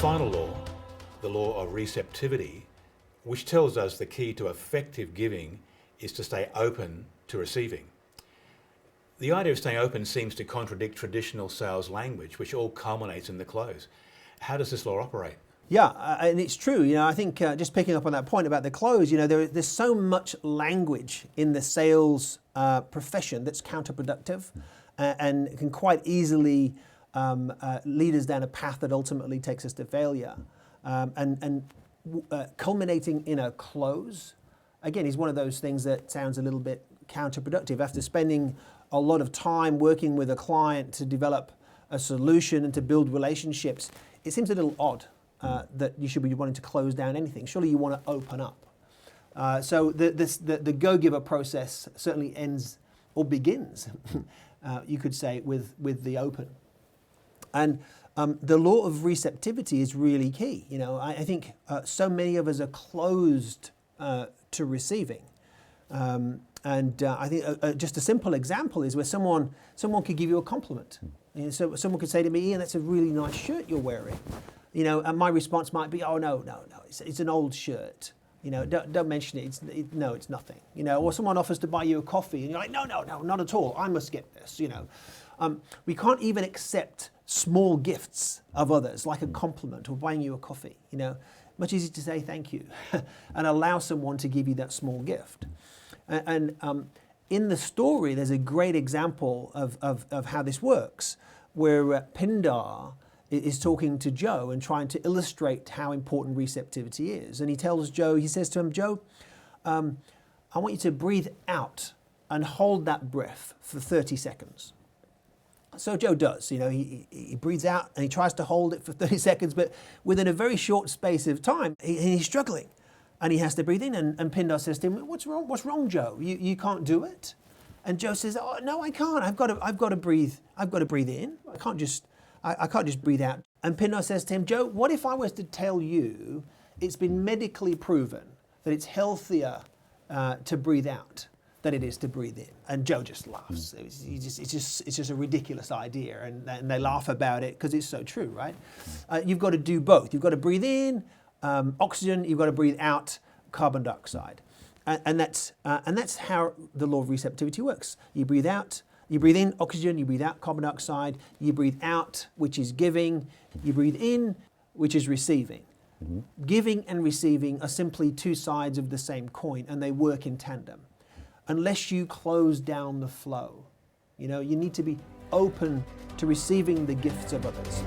final law, the law of receptivity, which tells us the key to effective giving is to stay open to receiving. The idea of staying open seems to contradict traditional sales language, which all culminates in the close. How does this law operate? Yeah, and it's true. I think just picking up on that point about the close, there's so much language in the sales profession that's counterproductive and can quite easily lead us down a path that ultimately takes us to failure. Culminating in a close, again, is one of those things that sounds a little bit counterproductive. After spending a lot of time working with a client to develop a solution and to build relationships, it seems a little odd that you should be wanting to close down anything. Surely you want to open up. So the go-giver process certainly ends or begins, you could say, with the open. And the law of receptivity is really key. I think so many of us are closed to receiving. I think just a simple example is where someone could give you a compliment. So someone could say to me, Ian, that's a really nice shirt you're wearing. And my response might be, oh, no, it's an old shirt. Don't mention it. It's nothing. Or someone offers to buy you a coffee and you're like, no, not at all. I must get this. We can't even accept small gifts of others, like a compliment or buying you a coffee. Much easier to say thank you and allow someone to give you that small gift. And in the story, there's a great example of how this works, where Pindar is talking to Joe and trying to illustrate how important receptivity is. And he tells Joe, he says to him, Joe, I want you to breathe out and hold that breath for 30 seconds. So Joe does, he breathes out and he tries to hold it for 30 seconds, but within a very short space of time, he's struggling. And he has to breathe in, and Pindar says to him, "What's wrong, Joe? You can't do it?" And Joe says, "Oh no, I can't. I've got to breathe. I've got to breathe in. I can't just breathe out." And Pindar says to him, "Joe, what if I was to tell you it's been medically proven that it's healthier to breathe out than it is to breathe in?" And Joe just laughs. It's just a ridiculous idea, and they laugh about it because it's so true, right? You've got to do both. You've got to breathe in oxygen. You've got to breathe out carbon dioxide, and that's how the law of receptivity works. You breathe out. You breathe in oxygen, you breathe out carbon dioxide, you breathe out, which is giving, you breathe in, which is receiving. Mm-hmm. Giving and receiving are simply two sides of the same coin, and they work in tandem. Unless you close down the flow, you need to be open to receiving the gifts of others.